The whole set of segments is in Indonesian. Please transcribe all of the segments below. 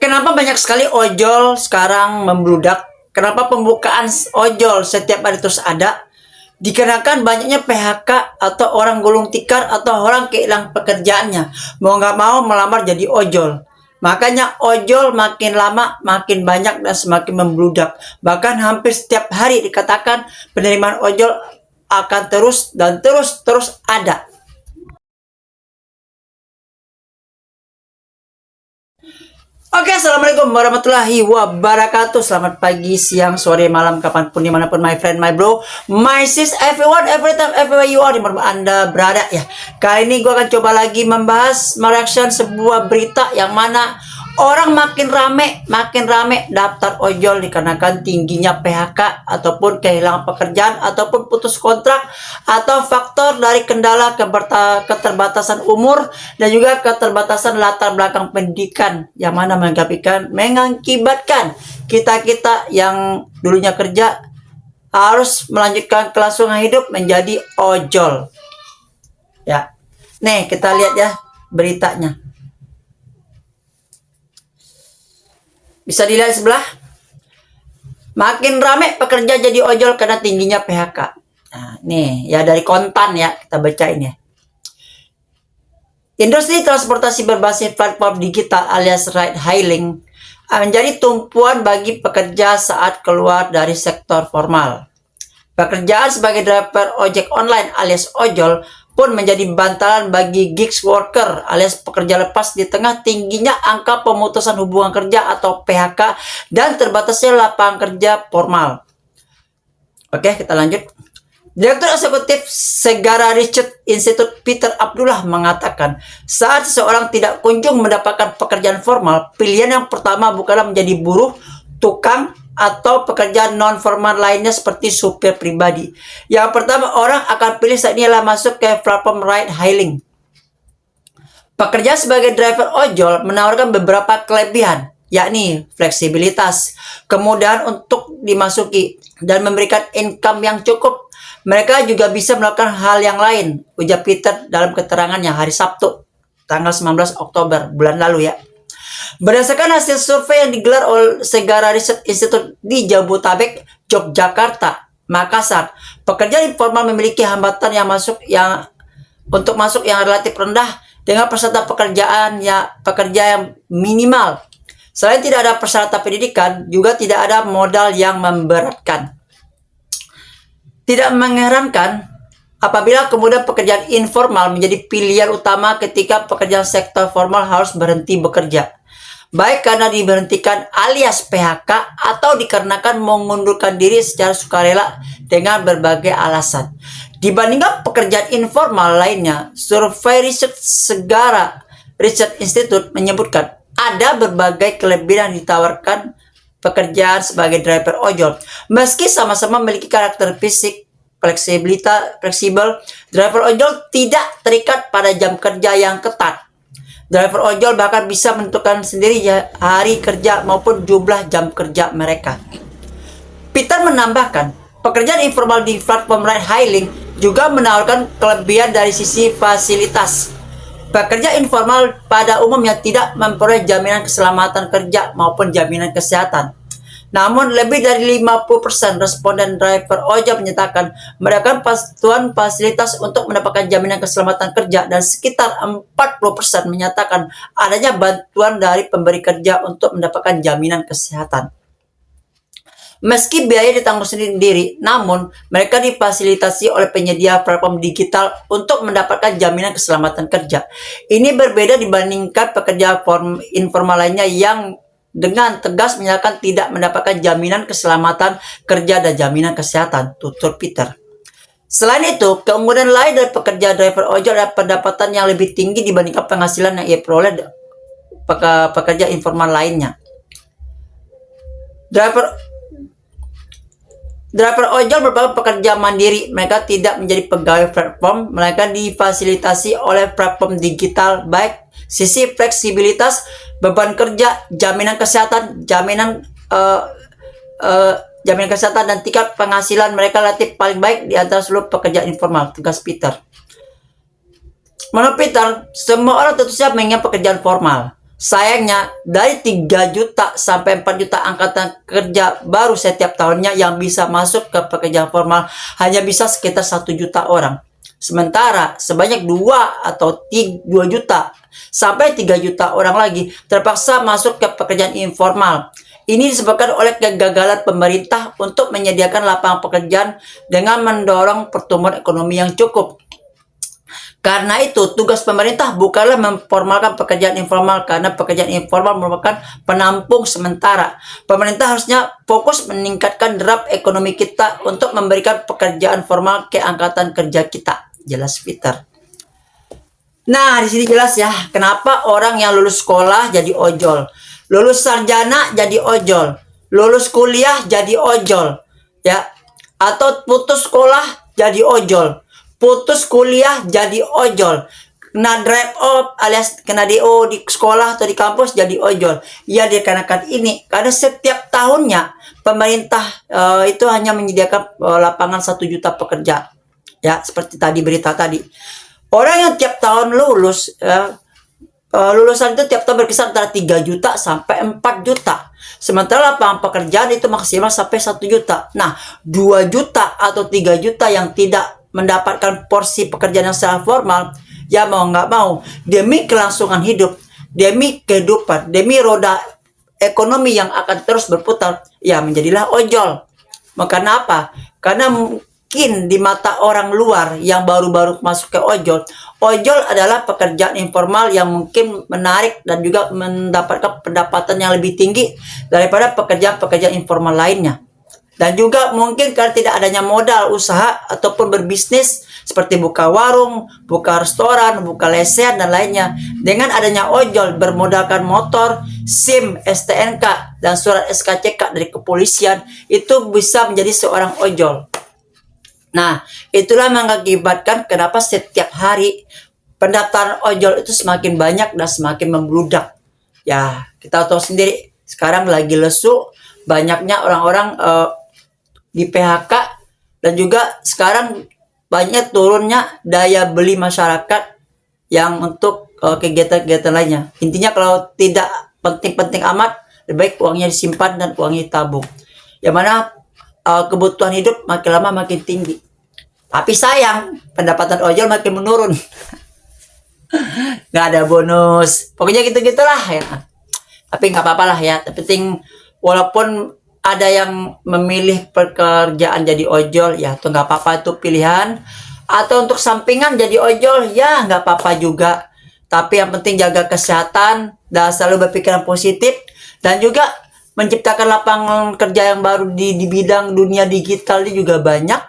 Kenapa banyak sekali ojol sekarang membludak? Kenapa pembukaan ojol setiap hari terus ada? Dikarenakan banyaknya PHK atau orang gulung tikar atau orang kehilangan pekerjaannya. Mau nggak mau melamar jadi ojol. Makanya ojol makin lama makin banyak dan semakin membludak. Bahkan hampir setiap hari dikatakan penerimaan ojol akan terus dan terus ada. Oke, assalamualaikum warahmatullahi wabarakatuh. Selamat pagi, siang, sore, malam, kapanpun, dimanapun, my friend, my bro, my sis, everyone, every time, everywhere you are, dimanapun Anda berada ya. Kali ini gue akan coba lagi membahas, mereaction sebuah berita yang mana orang makin rame daftar ojol dikarenakan tingginya PHK ataupun kehilangan pekerjaan ataupun putus kontrak atau faktor dari kendala keterbatasan umur dan juga keterbatasan latar belakang pendidikan yang mana mengakibatkan kita yang dulunya kerja harus melanjutkan kelangsungan hidup menjadi ojol. Ya. Nih, kita lihat ya beritanya. Bisa dilihat sebelah. Makin rame pekerja jadi ojol karena tingginya PHK. Nah, nih ya dari kontan ya, kita bacain ya. Industri transportasi berbasis platform digital alias ride hailing menjadi tumpuan bagi pekerja saat keluar dari sektor formal. Pekerjaan sebagai driver ojek online alias ojol pun menjadi bantalan bagi gigs worker alias pekerja lepas di tengah tingginya angka pemutusan hubungan kerja atau PHK dan terbatasnya lapangan kerja formal. Oke, kita lanjut. Direktur Eksekutif Segara Research Institute Peter Abdullah mengatakan, saat seseorang tidak kunjung mendapatkan pekerjaan formal, pilihan yang pertama bukanlah menjadi buruh, tukang, atau pekerjaan non-formal lainnya seperti supir pribadi. Yang pertama orang akan pilih saat inilah masuk ke platform ride hailing. Pekerjaan sebagai driver ojol menawarkan beberapa kelebihan, yakni fleksibilitas, kemudahan untuk dimasuki, dan memberikan income yang cukup. Mereka juga bisa melakukan hal yang lain, ujar Peter dalam keterangannya hari Sabtu, tanggal 19 Oktober bulan lalu ya. Berdasarkan hasil survei yang digelar oleh Segara Research Institute di Jabodetabek, Yogyakarta, Makassar, pekerja informal memiliki hambatan untuk masuk yang relatif rendah dengan peserta pekerja yang minimal. Selain tidak ada persyaratan pendidikan, juga tidak ada modal yang memberatkan. Tidak mengherankan apabila kemudian pekerjaan informal menjadi pilihan utama ketika pekerjaan sektor formal harus berhenti bekerja. Baik karena diberhentikan alias PHK atau dikarenakan mengundurkan diri secara sukarela dengan berbagai alasan. Dibandingkan pekerjaan informal lainnya, survei riset Segara Research Institute menyebutkan ada berbagai kelebihan yang ditawarkan pekerjaan sebagai driver ojol. Meski sama-sama memiliki karakter fisik fleksibel, driver ojol tidak terikat pada jam kerja yang ketat. Driver ojol bahkan bisa menentukan sendiri hari kerja maupun jumlah jam kerja mereka. Peter menambahkan, pekerjaan informal di platform ride hailing juga menawarkan kelebihan dari sisi fasilitas. Pekerja informal pada umumnya tidak memperoleh jaminan keselamatan kerja maupun jaminan kesehatan. Namun, lebih dari 50% responden driver ojol menyatakan mendapatkan bantuan fasilitas untuk mendapatkan jaminan keselamatan kerja dan sekitar 40% menyatakan adanya bantuan dari pemberi kerja untuk mendapatkan jaminan kesehatan. Meski biaya ditanggung sendiri, namun mereka difasilitasi oleh penyedia platform digital untuk mendapatkan jaminan keselamatan kerja. Ini berbeda dibandingkan pekerja informal lainnya yang dengan tegas menyatakan tidak mendapatkan jaminan keselamatan kerja dan jaminan kesehatan, tutur Peter. Selain itu, keunggulan lain dari pekerja driver ojol adalah pendapatan yang lebih tinggi dibandingkan penghasilan yang ia peroleh pekerja informal lainnya. Driver ojol merupakan pekerja mandiri. Mereka tidak menjadi pegawai platform, melainkan difasilitasi oleh platform digital baik sisi fleksibilitas, beban kerja, jaminan kesehatan, jaminan kesehatan dan tingkat penghasilan mereka relatif paling baik di antara seluruh pekerja informal, tegas Peter. Menurut Peter, semua orang tentu saja menginginkan pekerjaan formal. Sayangnya, dari 3 juta sampai 4 juta angkatan kerja baru setiap tahunnya yang bisa masuk ke pekerjaan formal hanya bisa sekitar 1 juta orang. Sementara sebanyak 2 atau 2 juta sampai 3 juta orang lagi terpaksa masuk ke pekerjaan informal. Ini disebabkan oleh kegagalan pemerintah untuk menyediakan lapangan pekerjaan dengan mendorong pertumbuhan ekonomi yang cukup. Karena itu, tugas pemerintah bukanlah memformalkan pekerjaan informal, karena pekerjaan informal merupakan penampung sementara. Pemerintah harusnya fokus meningkatkan derap ekonomi kita untuk memberikan pekerjaan formal ke angkatan kerja kita. Jelas, Peter. Nah, di sini jelas ya, kenapa orang yang lulus sekolah jadi ojol, lulus sarjana jadi ojol, lulus kuliah jadi ojol, ya, atau putus sekolah jadi ojol, putus kuliah jadi ojol, kena drop off alias kena DO di sekolah atau di kampus jadi ojol. Ya, dikarenakan ini, karena setiap tahunnya pemerintah itu hanya menyediakan lapangan 1 juta pekerja. Ya, seperti tadi berita tadi. Orang yang tiap tahun lulus, lulusan itu tiap tahun berkisar antara 3 juta sampai 4 juta. Sementara lapangan pekerjaan itu maksimal sampai 1 juta. Nah, 2 juta atau 3 juta yang tidak mendapatkan porsi pekerjaan yang secara formal, ya mau nggak mau, demi kelangsungan hidup, demi kehidupan, demi roda ekonomi yang akan terus berputar, ya menjadilah ojol. Karena apa? Karena mungkin di mata orang luar yang baru-baru masuk ke ojol, ojol adalah pekerjaan informal yang mungkin menarik dan juga mendapatkan pendapatan yang lebih tinggi daripada pekerjaan-pekerjaan informal lainnya. Dan juga mungkin karena tidak adanya modal usaha ataupun berbisnis seperti buka warung, buka restoran, buka lesehan dan lainnya. Dengan adanya ojol bermodalkan motor, SIM, STNK, dan surat SKCK dari kepolisian, itu bisa menjadi seorang ojol. Nah, itulah mengakibatkan kenapa setiap hari pendaftaran ojol itu semakin banyak dan semakin membludak. Ya, kita tahu sendiri, sekarang lagi lesu, banyaknya orang-orang di PHK, dan juga sekarang banyak turunnya daya beli masyarakat yang untuk kegiatan-kegiatan lainnya. Intinya kalau tidak penting-penting amat, lebih baik uangnya disimpan dan uangnya ditabung. Yang mana kebutuhan hidup makin lama makin tinggi. Tapi sayang, pendapatan ojol makin menurun. Nggak ada bonus. Pokoknya gitu-gitulah ya. Tapi nggak apa-apa lah ya. Penting walaupun ada yang memilih pekerjaan jadi ojol, ya itu nggak apa-apa, itu pilihan. Atau untuk sampingan jadi ojol, ya nggak apa-apa juga. Tapi yang penting jaga kesehatan dan selalu berpikiran positif. Dan juga menciptakan lapangan kerja yang baru di bidang dunia digital ini juga banyak,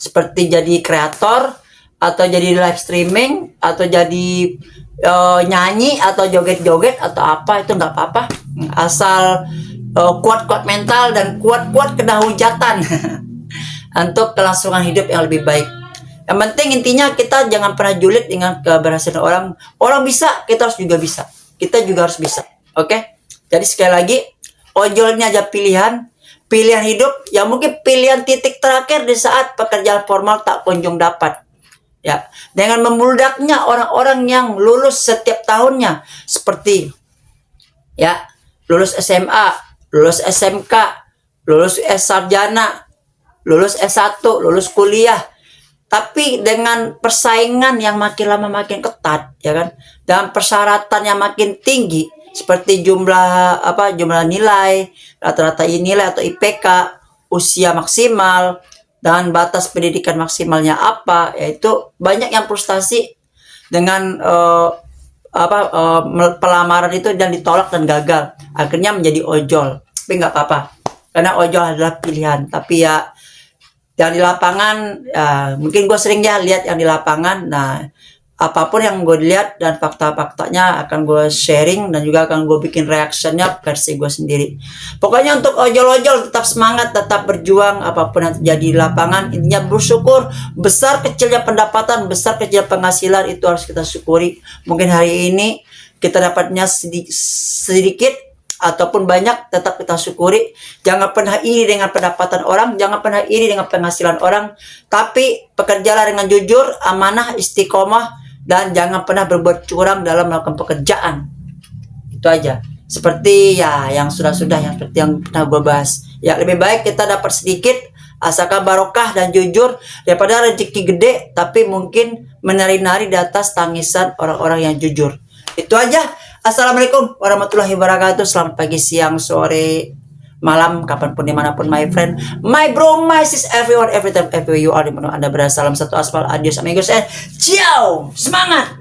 seperti jadi kreator atau jadi live streaming atau jadi nyanyi atau joget-joget atau apa, itu nggak apa-apa, asal kuat-kuat mental dan kuat-kuat kena hujatan untuk kelangsungan hidup yang lebih baik. Yang penting intinya kita jangan pernah julid dengan keberhasilan orang. Orang bisa, kita harus juga bisa, kita juga harus bisa. Oke? Jadi sekali lagi, ojolnya aja pilihan hidup yang mungkin pilihan titik terakhir di saat pekerjaan formal tak kunjung dapat. Ya, dengan membludaknya orang-orang yang lulus setiap tahunnya, seperti ya lulus SMA, lulus SMK, lulus S-sarjana, lulus S1, lulus kuliah, tapi dengan persaingan yang makin lama makin ketat, ya kan, dan persyaratan yang makin tinggi, seperti jumlah nilai, rata-rata nilai atau IPK, usia maksimal, dan batas pendidikan maksimalnya apa, yaitu banyak yang frustasi dengan pelamaran itu dan ditolak dan gagal, akhirnya menjadi ojol. Tapi nggak apa-apa, karena ojol adalah pilihan. Tapi ya yang di lapangan, ya, mungkin gue sering ya lihat yang di lapangan. Nah, apapun yang gue lihat dan fakta-faktanya akan gue sharing dan juga akan gue bikin reactionnya versi gue sendiri. Pokoknya untuk ojol-ojol tetap semangat, tetap berjuang apapun yang terjadi di lapangan. Intinya bersyukur, besar kecilnya pendapatan, besar kecilnya penghasilan itu harus kita syukuri. Mungkin hari ini kita dapatnya sedikit ataupun banyak, tetap kita syukuri. Jangan pernah iri dengan pendapatan orang, jangan pernah iri dengan penghasilan orang, tapi bekerjalah dengan jujur, amanah, istiqomah, dan jangan pernah berbuat curang dalam melakukan pekerjaan. Itu aja. Seperti ya yang sudah-sudah, yang seperti yang pernah gue bahas. Ya lebih baik kita dapat sedikit asalkan barokah dan jujur daripada rezeki gede tapi mungkin menari-nari di atas tangisan orang-orang yang jujur. Itu aja. Assalamualaikum warahmatullahi wabarakatuh. Selamat pagi, siang, sore, malam, kapanpun dimanapun my friend, my bro, my sis, everyone, every time, everywhere you are, dimana Anda berada. Salam satu aspal, adios amigos, and ciao, semangat.